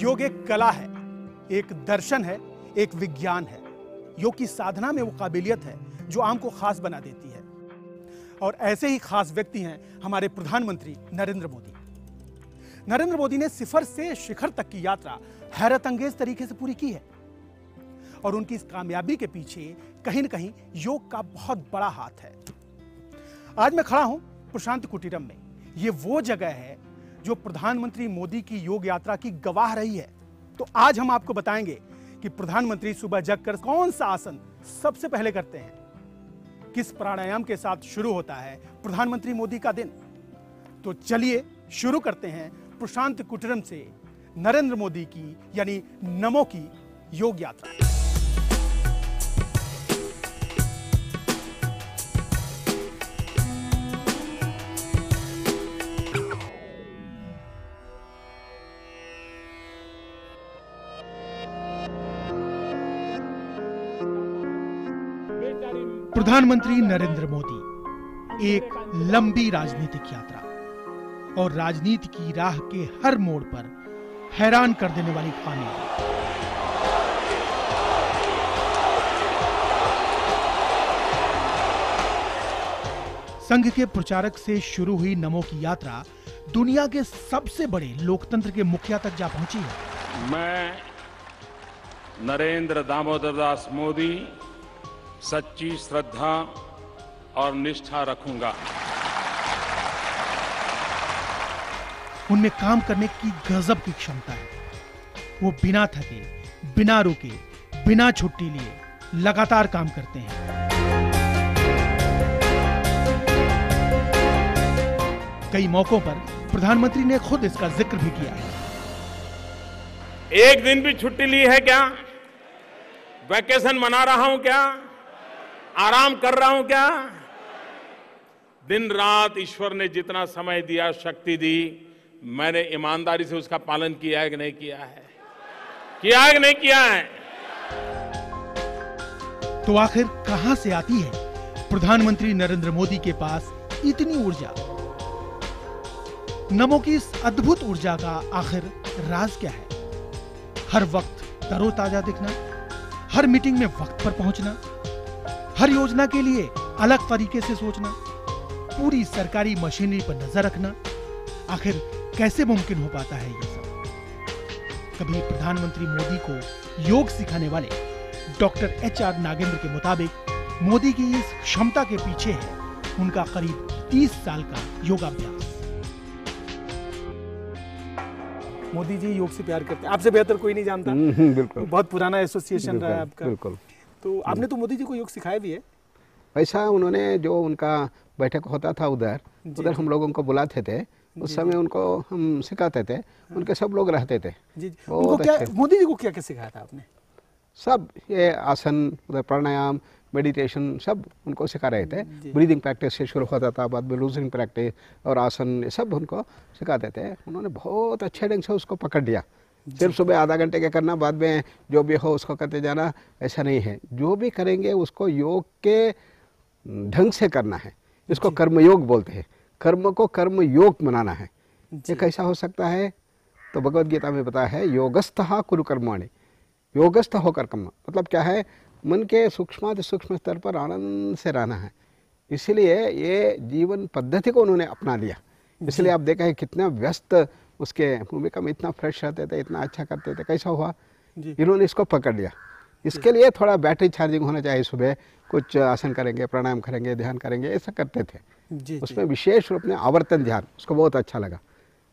योग एक कला है, एक दर्शन है, एक विज्ञान है। योग की साधना में वो काबिलियत है जो आम को खास बना देती है। और ऐसे ही खास व्यक्ति हैं हमारे प्रधानमंत्री नरेंद्र मोदी। नरेंद्र मोदी ने सिफर से शिखर तक की यात्रा हैरत अंगेज तरीके से पूरी की है और उनकी इस कामयाबी के पीछे कहीं न कहीं योग का बहुत बड़ा हाथ है। आज मैं खड़ा हूं प्रशांत कुटीरम में। ये वो जगह है जो प्रधानमंत्री मोदी की योग यात्रा की गवाह रही है। तो आज हम आपको बताएंगे कि प्रधानमंत्री सुबह जगकर कौन सा आसन सबसे पहले करते हैं, किस प्राणायाम के साथ शुरू होता है प्रधानमंत्री मोदी का दिन। तो चलिए शुरू करते हैं प्रशांत कुटीरम से नरेंद्र मोदी की यानी नमो की योग यात्रा। प्रधानमंत्री नरेंद्र मोदी एक लंबी राजनीतिक यात्रा और राजनीति की राह के हर मोड़ पर हैरान कर देने वाली कामयाबी। संघ के प्रचारक से शुरू हुई नमो की यात्रा दुनिया के सबसे बड़े लोकतंत्र के मुखिया तक जा पहुंची है। मैं नरेंद्र दामोदर दास मोदी सच्ची श्रद्धा और निष्ठा रखूंगा। उनमें काम करने की गजब की क्षमता है। वो बिना थके, बिना रुके, बिना छुट्टी लिए लगातार काम करते हैं। कई मौकों पर प्रधानमंत्री ने खुद इसका जिक्र भी किया है। एक दिन भी छुट्टी ली है क्या? वैकेशन मना रहा हूं क्या? आराम कर रहा हूं क्या? दिन रात ईश्वर ने जितना समय दिया, शक्ति दी, मैंने ईमानदारी से उसका पालन किया है कि नहीं किया है? किया है कि नहीं किया है? तो आखिर कहां से आती है प्रधानमंत्री नरेंद्र मोदी के पास इतनी ऊर्जा? नमो की इस अद्भुत ऊर्जा का आखिर राज क्या है? हर वक्त तरोताजा दिखना, हर मीटिंग में वक्त पर पहुंचना, हर योजना के लिए अलग तरीके से सोचना, पूरी सरकारी मशीनरी पर नजर रखना, आखिर कैसे मुमकिन हो पाता है ये सब? कभी प्रधानमंत्री मोदी को योग सिखाने वाले डॉक्टर HR नागेंद्र के मुताबिक मोदी की इस क्षमता के पीछे है उनका करीब 30 साल का योगाभ्यास। मोदी जी योग से प्यार करते हैं, आपसे बेहतर कोई नहीं जानता। बिल्कुल, बहुत पुराना एसोसिएशन रहा है आपका। बिल्कुल। तो आपने तो मोदी जी को योग सिखाया भी है। ऐसा उन्होंने जो उनका बैठक होता था उधर हम लोगों को बुलाते थे, उस समय उनको हम सिखाते थे। उनके सब लोग रहते थे। जी जी। उनको क्या, मोदी जी को क्या क्या सिखाया था आपने? सब ये आसन, उधर प्राणायाम, मेडिटेशन सब उनको सिखा रहे थे। ब्रीदिंग प्रैक्टिस से शुरू होता था, बाद में लूजिंग प्रैक्टिस और आसन, ये सब उनको सिखाते थे। उन्होंने बहुत अच्छे ढंग से उसको पकड़ लिया। सिर्फ सुबह आधा घंटे का करना, बाद में जो भी हो उसको करते जाना, ऐसा नहीं है। जो भी करेंगे उसको योग के ढंग से करना है। इसको कर्मयोग बोलते हैं। कर्म को कर्म योग बनाना है। ये कैसा हो सकता है? तो भगवद गीता में बताया है, योगस्थः कुरु कर्माणि। योगस्थ होकर कर्म मतलब क्या है? मन के सूक्ष्म स्तर पर आनंद से रहना है। इसलिए ये जीवन पद्धति को उन्होंने अपना लिया। इसलिए आप देखा है कितना व्यस्त उसके भूमिका में, इतना फ्रेश रहते थे, इतना अच्छा करते थे। कैसा हुआ? इन्होंने इसको पकड़ लिया। इसके लिए थोड़ा बैटरी चार्जिंग होना चाहिए। सुबह कुछ आसन करेंगे, प्राणायाम करेंगे, ध्यान करेंगे, ऐसा करते थे। उसमें विशेष रूप में आवर्तन ध्यान उसको बहुत अच्छा लगा,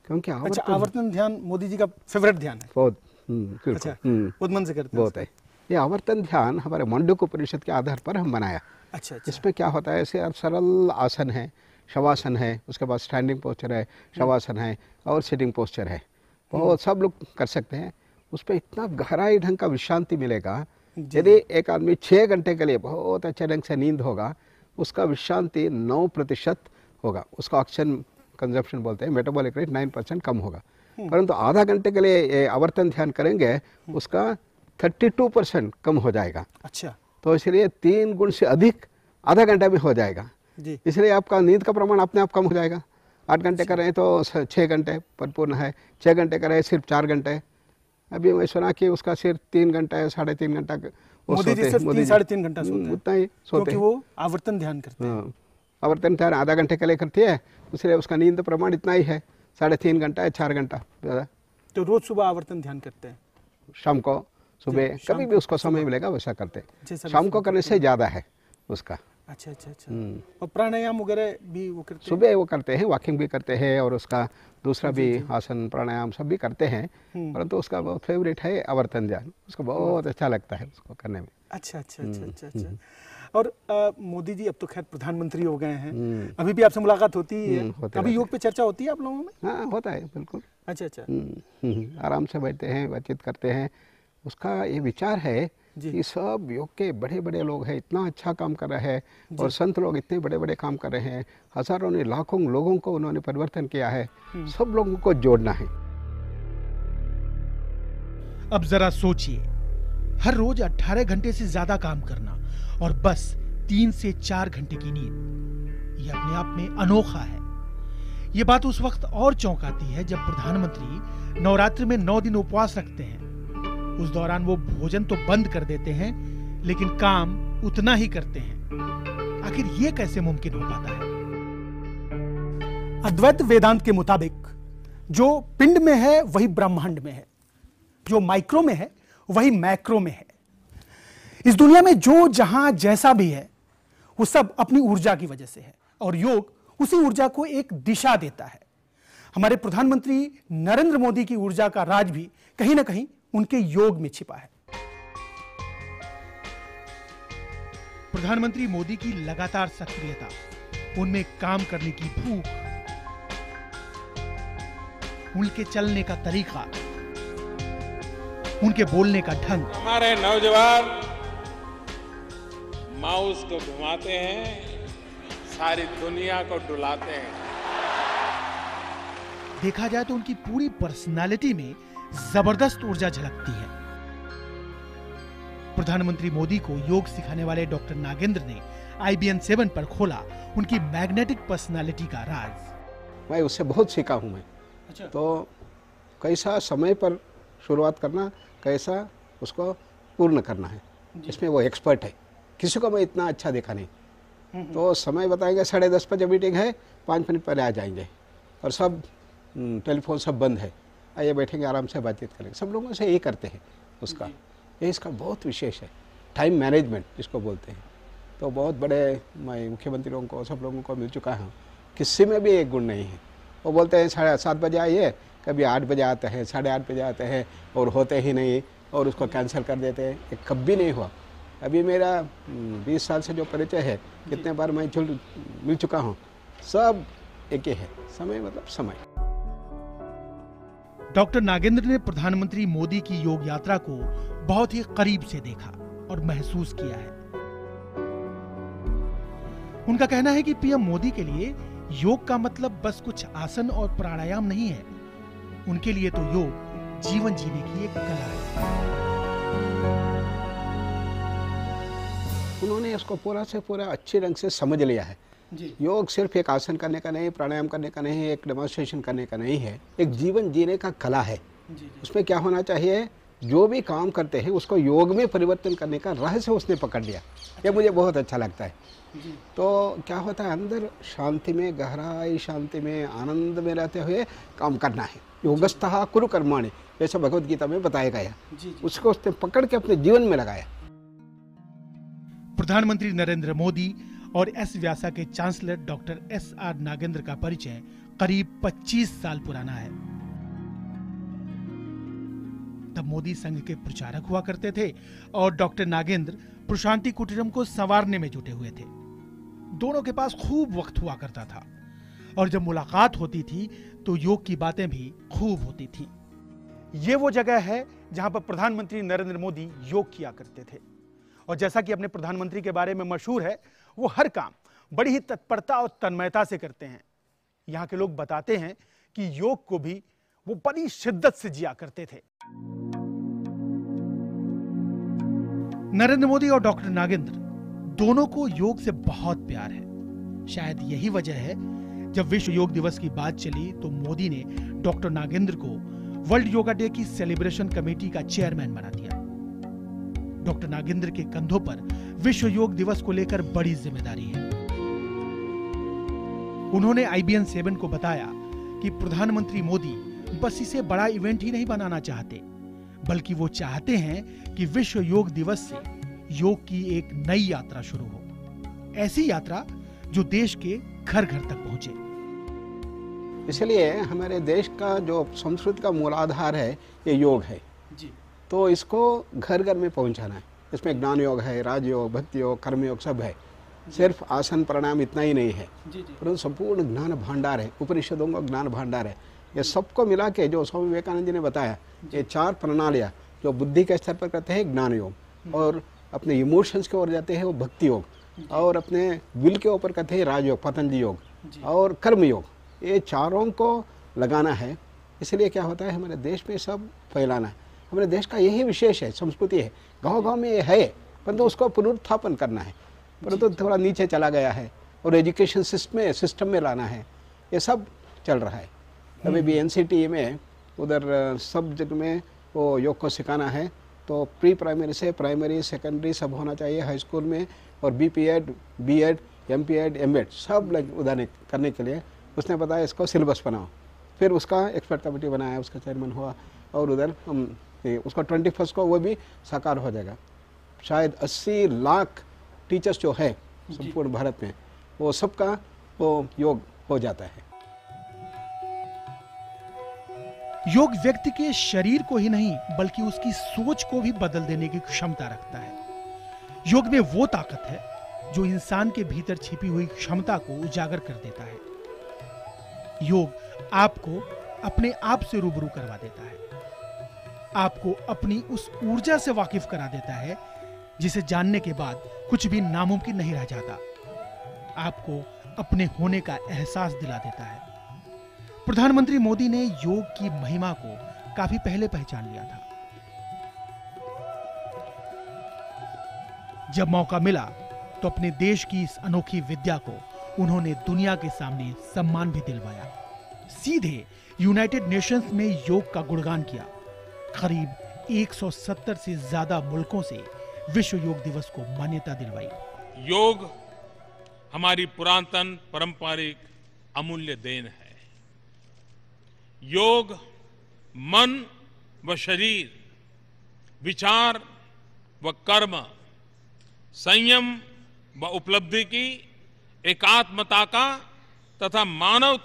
क्योंकि आवर्तन ध्यान मोदी जी का फेवरेट ध्यान है। बहुत बहुत मन से करते बहुत है। ये आवर्तन ध्यान हमारे मांडुक्य उपनिषद के आधार पर हम बनाया। अच्छा। इसमें क्या होता है? ऐसे सरल आसन है, शवासन है, उसके बाद स्टैंडिंग पोस्चर है, शवासन है और सिटिंग पोस्चर है। बहुत सब लोग कर सकते हैं। उस पर इतना गहराई ढंग का विश्रांति मिलेगा। यदि एक आदमी 6 घंटे के लिए बहुत अच्छे ढंग से नींद होगा, उसका विश्रांति 9% होगा। उसका ऑक्सीजन कंजप्शन बोलते हैं, मेटाबॉलिक रेट 9% कम होगा। परंतु आधा घंटे के लिए आवर्तन ध्यान करेंगे, उसका 32% कम हो जाएगा। अच्छा। तो इसलिए 3 गुण से अधिक आधा घंटा भी हो जाएगा। इसलिए आपका नींद का प्रमाण अपने आप कम हो जाएगा। 8 घंटे कर रहे हैं तो 6 घंटे परिपूर्ण है, 6 घंटे कर रहे हैं सिर्फ 4 घंटे, अभी मैं सुना कि उसका सिर्फ 3 घंटा या 3.5 घंटा वो मोदी जी सोते हैं। सिर्फ मोदी 3 जी साढ़े 3 घंटा सोते हैं, उतना ही सोते क्योंकि हैं। वो आवर्तन ध्यान करते हैं। हाँ, आवर्तन ध्यान आधा घंटे के लिए करती है, इसलिए उसका नींद प्रमाण इतना ही है, 3.5 घंटा या 4 घंटा ज़्यादा। तो रोज सुबह आवर्तन ध्यान करते हैं। शाम को सुबह शाम कभी को भी उसको सुबह। समय मिलेगा वैसा करते हैं। जैसा भी शाम को समय करने से ज़्यादा है उसका। अच्छा अच्छा अच्छा। और प्राणायाम वगैरह भी वो करते हैं? सुबह वो करते हैं, वॉकिंग भी करते हैं और उसका दूसरा भी आसन प्राणायाम सब भी करते हैं, परंतु उसका बहुत फेवरेट है आवर्तन ध्यान, उसको बहुत अच्छा लगता है उसको करने में। अच्छा अच्छा अच्छा अच्छा अच्छा। और मोदी जी अब तो खैर प्रधानमंत्री हो गए हैं, अभी भी आपसे मुलाकात होती ही है, होते अभी रहते योग पे चर्चा होती है आप लोगों में? हाँ, होता है बिल्कुल। अच्छा अच्छा। आराम से बैठते हैं, बातचीत करते हैं। उसका ये विचार है कि सब योग के बड़े बड़े लोग हैं, इतना अच्छा काम कर रहे हैं, और संत लोग इतने बड़े बड़े काम कर रहे हैं, हजारों ने लाखों लोगों को उन्होंने परिवर्तन किया है, सब लोगों को जोड़ना है। अब जरा सोचिए, हर रोज 18 घंटे से ज्यादा काम करना और बस 3 से 4 घंटे की नींद, यह अपने आप में अनोखा है। ये बात उस वक्त और चौंकाती है जब प्रधानमंत्री नवरात्र में 9 दिन उपवास रखते हैं। उस दौरान वो भोजन तो बंद कर देते हैं, लेकिन काम उतना ही करते हैं। आखिर ये कैसे मुमकिन हो पाता है? अद्वैत वेदांत के मुताबिक जो पिंड में है वही ब्रह्मांड में है, जो माइक्रो में है वही मैक्रो में है। इस दुनिया में जो जहां जैसा भी है वो सब अपनी ऊर्जा की वजह से है, और योग उसी ऊर्जा को एक दिशा देता है। हमारे प्रधानमंत्री नरेंद्र मोदी की ऊर्जा का राज भी कहीं ना कहीं उनके योग में छिपा है। प्रधानमंत्री मोदी की लगातार सक्रियता, उनमें काम करने की भूख, उनके चलने का तरीका, उनके बोलने का ढंग। हमारे नौजवान माउस को घुमाते हैं, सारी दुनिया को डुलाते हैं। देखा जाए तो उनकी पूरी पर्सनालिटी में जबरदस्त ऊर्जा झलकती है। प्रधानमंत्री मोदी को योग सिखाने वाले डॉक्टर नागेंद्र ने IBN 7 पर खोला उनकी मैग्नेटिक पर्सनालिटी का राज। मैं उससे बहुत सीखा हूँ मैं। अच्छा। तो कैसा समय पर शुरुआत करना, कैसा उसको पूर्ण करना है, इसमें वो एक्सपर्ट है। किसी को मैं इतना अच्छा देखा नहीं। तो समय बताएंगे 10:30 बजे मीटिंग है, 5 मिनट पहले आ जाएंगे, और सब टेलीफोन सब बंद है, आइए बैठेंगे आराम से बातचीत करेंगे। सब लोगों से यही करते हैं उसका, ये इसका बहुत विशेष है, टाइम मैनेजमेंट जिसको बोलते हैं। तो बहुत बड़े मैं मुख्यमंत्रियों को सब लोगों को मिल चुका हूँ, किसी में भी एक गुण नहीं है। वो बोलते हैं 7:30 बजे आइए, कभी 8 बजे आते हैं, 8:30 बजे आते हैं, और होते ही नहीं, और उसको कैंसिल कर देते हैं। ये कभी नहीं हुआ। अभी मेरा 20 साल से जो परिचय है, कितने बार मैं मिल चुका हूँ, सब एक ही है, समय मतलब समय। डॉक्टर नागेंद्र ने प्रधानमंत्री मोदी की योग यात्रा को बहुत ही करीब से देखा और महसूस किया है। उनका कहना है कि पीएम मोदी के लिए योग का मतलब बस कुछ आसन और प्राणायाम नहीं है, उनके लिए तो योग जीवन जीने की एक कला है। उन्होंने इसको पूरा से पूरा अच्छे ढंग से समझ लिया है। योग सिर्फ एक आसन करने का नहीं, प्राणायाम करने का नहीं, एक डेमोन्स्ट्रेशन करने का नहीं है, एक जीवन जीने का कला है। उसमें क्या होना चाहिए, जो भी काम करते हैं उसको योग में परिवर्तन करने का रहस्य उसने पकड़ लिया। ये मुझे बहुत अच्छा लगता है। तो क्या होता है, अंदर शांति में, गहराई शांति में, आनंद में रहते हुए काम करना है। योगस्थः कुरु कर्माणि, जैसा भगवद गीता में बताया गया, उसको उसने पकड़ के अपने जीवन में लगाया। प्रधानमंत्री नरेंद्र मोदी और एस व्यासा के चांसलर डॉक्टर SR नागेंद्र का परिचय करीब 25 साल पुराना है। तब मोदी संघ के प्रचारक हुआ करते थे और डॉक्टर नागेंद्र प्रशांति कुटीरम को संवारने में जुटे हुए थे। दोनों के पास खूब वक्त हुआ करता था, और जब मुलाकात होती थी तो योग की बातें भी खूब होती थी। ये वो जगह है जहां पर प्रधानमंत्री नरेंद्र मोदी योग किया करते थे, और जैसा कि अपने प्रधानमंत्री के बारे में मशहूर है, वो हर काम बड़ी ही तत्परता और तन्मयता से करते हैं। यहाँ के लोग बताते हैं कि योग को भी वो बड़ी शिद्दत से जिया करते थे। नरेंद्र मोदी और डॉक्टर नागेंद्र दोनों को योग से बहुत प्यार है। शायद यही वजह है जब विश्व योग दिवस की बात चली तो मोदी ने डॉक्टर नागेंद्र को वर्ल्ड योगा डे की सेलिब्रेशन कमेटी का चेयरमैन बना दिया। डॉक्टर नागेंद्र के कंधों पर विश्व योग दिवस को लेकर बड़ी जिम्मेदारी है। उन्होंने IBN 7 को बताया कि प्रधानमंत्री मोदी बस इसे बड़ा इवेंट ही नहीं बनाना चाहते, बल्कि वो चाहते हैं कि विश्व योग दिवस से योग की एक नई यात्रा शुरू हो, ऐसी यात्रा जो देश के घर घर तक पहुंचे। इसलिए हमारे देश का जो संस्कृति का मूलाधार है ये योग है जी। तो इसको घर घर में पहुंचाना है। इसमें ज्ञान योग है, राजयोग, भक्ति योग, कर्म योग सब है। सिर्फ आसन प्राणायाम इतना ही नहीं है, परंतु संपूर्ण ज्ञान भंडार है, उपनिषदों का ज्ञान भंडार है। ये सबको मिला के जो स्वामी विवेकानंद जी ने बताया, ये 4 प्रणालियाँ जो बुद्धि के स्तर पर करते हैं ज्ञान योग, और अपने इमोशंस की ओर जाते हैं वो भक्ति योग, और अपने विल के ऊपर करते हैं राजयोग, पतंजलि योग, और कर्म योग। ये चारों को लगाना है। इसलिए क्या होता है, हमारे देश में सब फैलाना है। हमारे देश का यही विशेष है, संस्कृति है। गांव-गांव में ये है, परंतु उसको पुनरुत्थापन करना है, परंतु थोड़ा नीचे चला गया है, और एजुकेशन सिस्टम में लाना है। ये सब चल रहा है। अभी भी NCT में उधर सब जगह में वो योग को सिखाना है, तो प्री प्राइमरी से प्राइमरी, सेकेंडरी सब होना चाहिए हाई स्कूल में, और BPEd, B.Ed, M.Ped, M.Ed सब उधर करने के लिए उसने बताया इसको सिलेबस बनाओ। फिर उसका एक्सपर्ट कमेटी बनाया, उसका चेयरमैन हुआ, और उधर हम उसका 21 को वो भी साकार हो जाएगा। शायद 80 लाख टीचर्स जो है संपूर्ण भारत में, वो सबका वो योग हो जाता है। योग व्यक्ति के शरीर को ही नहीं बल्कि उसकी सोच को भी बदल देने की क्षमता रखता है। योग में वो ताकत है जो इंसान के भीतर छिपी हुई क्षमता को उजागर कर देता है। योग आपको अपने आप से रूबरू करवा देता है, आपको अपनी उस ऊर्जा से वाकिफ करा देता है जिसे जानने के बाद कुछ भी नामुमकिन नहीं रह जाता, आपको अपने होने का एहसास दिला देता है। प्रधानमंत्री मोदी ने योग की महिमा को काफी पहले पहचान लिया था। जब मौका मिला तो अपने देश की इस अनोखी विद्या को उन्होंने दुनिया के सामने सम्मान भी दिलवाया। सीधे यूनाइटेड नेशंस में योग का गुणगान किया। करीब 170 से ज्यादा मुल्कों से विश्व योग दिवस को मान्यता दिलवाई। योग हमारी पुरातन पारंपरिक अमूल्य देन है। योग मन व शरीर, विचार व कर्म, संयम व उपलब्धि की एकात्मता का तथा मानव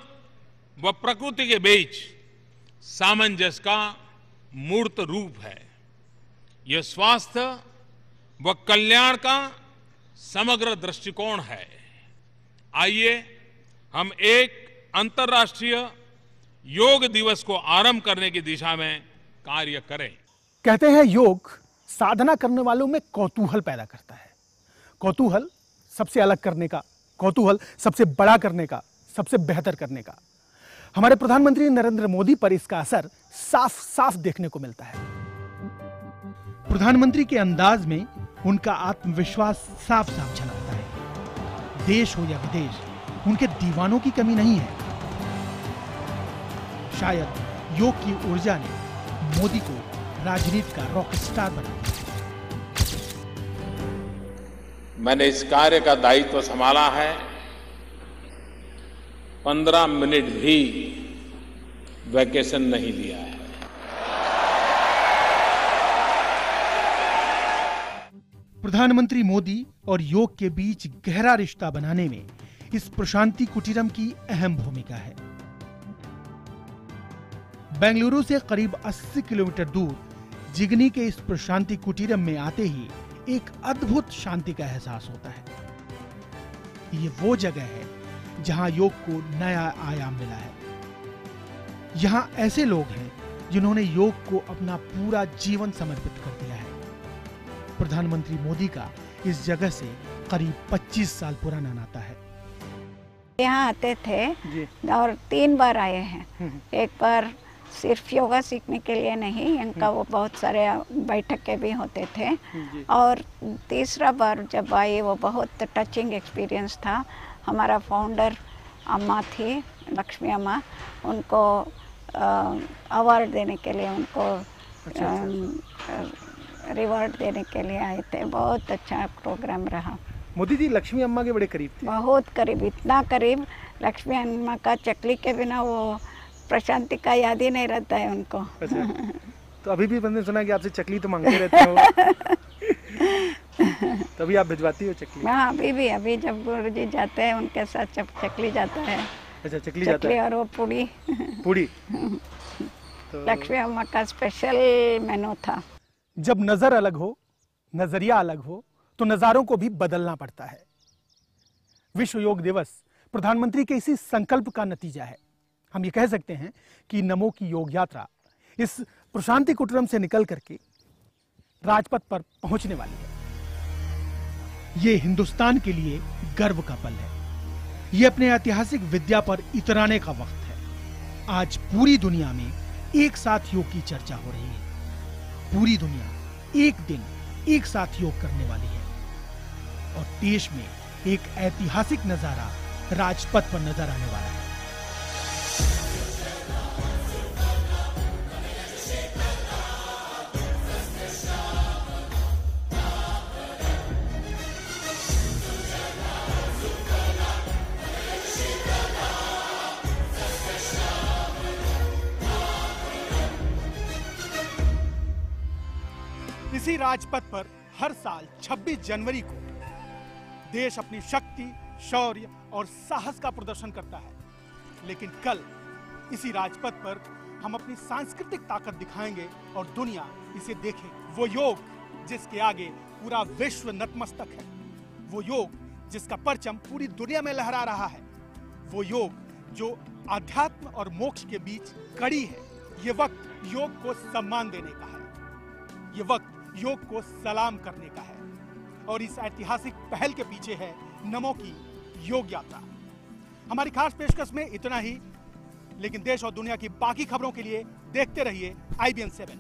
व प्रकृति के बीच सामंजस्य का मूर्त रूप है। यह स्वास्थ्य व कल्याण का समग्र दृष्टिकोण है। आइए हम एक अंतर्राष्ट्रीय योग दिवस को आरंभ करने की दिशा में कार्य करें। कहते हैं योग साधना करने वालों में कौतूहल पैदा करता है। कौतूहल सबसे अलग करने का, कौतूहल सबसे बड़ा करने का, सबसे बेहतर करने का। हमारे प्रधानमंत्री नरेंद्र मोदी पर इसका असर साफ साफ देखने को मिलता है। प्रधानमंत्री के अंदाज में उनका आत्मविश्वास साफ साफ झलकता है। देश हो या विदेश, उनके दीवानों की कमी नहीं है। शायद योग की ऊर्जा ने मोदी को राजनीति का रॉक स्टार बना दिया। मैंने इस कार्य का दायित्व संभाला है। 15 मिनट भी वैकेशन नहीं लिया है। प्रधानमंत्री मोदी और योग के बीच गहरा रिश्ता बनाने में इस प्रशांति कुटीरम की अहम भूमिका है। बेंगलुरु से करीब 80 किलोमीटर दूर जिगनी के इस प्रशांति कुटीरम में आते ही एक अद्भुत शांति का एहसास होता है। ये वो जगह है जहां योग को नया आयाम मिला है। यहां ऐसे लोग हैं जिन्होंने योग को अपना पूरा जीवन समर्पित कर दिया है। प्रधानमंत्री मोदी का इस जगह से करीब 25 साल पुराना नाता है। यहाँ आते थे और 3 बार आए हैं। एक बार सिर्फ योगा सीखने के लिए नहीं, इनका वो बहुत सारे बैठक के भी होते थे। और तीसरा बार जब आई वो बहुत टचिंग एक्सपीरियंस था। हमारा फाउंडर अम्मा थी, लक्ष्मी अम्मा, उनको अवार्ड देने के लिए उनको रिवॉर्ड देने के लिए आए थे। बहुत अच्छा प्रोग्राम रहा। मोदी जी लक्ष्मी अम्मा के बड़े करीब थे। बहुत करीब, इतना करीब लक्ष्मी अम्मा का चकली के बिना वो प्रशांति का याद ही नहीं रहता है उनको। अच्छा। तो अभी भी मैंने सुना कि आपसे चकली तो मांगते रहते हो। तभी आप भिजवाती हो चकली? हाँ, अभी जब गुरु जी जाते हैं उनके साथ चकली जाता है। अच्छा, चकली जाता है। और वो पूड़ी। तो लक्ष्मी अम्मा का स्पेशल मेनू था। जब नजर अलग हो, नजरिया अलग हो, तो नजारों को भी बदलना पड़ता है। विश्व योग दिवस प्रधानमंत्री के इसी संकल्प का नतीजा है। हम ये कह सकते हैं कि नमो की योग यात्रा इस प्रशांति कुटीरम से निकल करके राजपथ पर पहुंचने वाली है। ये हिंदुस्तान के लिए गर्व का पल है। ये अपने ऐतिहासिक विद्या पर इतराने का वक्त है। आज पूरी दुनिया में एक साथ योग की चर्चा हो रही है। पूरी दुनिया एक दिन एक साथ योग करने वाली है और देश में एक ऐतिहासिक नजारा राजपथ पर नजर आने वाला है। इसी राजपथ पर हर साल 26 जनवरी को देश अपनी शक्ति, शौर्य और साहस का प्रदर्शन करता है। लेकिन कल इसी राजपथ पर हम अपनी सांस्कृतिक ताकत दिखाएंगे और दुनिया इसे देखेगी। वो योग जिसके आगे पूरा विश्व नतमस्तक है। वो योग जिसका परचम पूरी दुनिया में लहरा रहा है। वो योग जो आध्यात्म और मोक्ष के बीच कड़ी है। ये वक्त योग को सम्मान देने का है। ये वक्त योग को सलाम करने का है। और इस ऐतिहासिक पहल के पीछे है नमो की योग यात्रा। हमारी खास पेशकश में इतना ही, लेकिन देश और दुनिया की बाकी खबरों के लिए देखते रहिए IBN 7।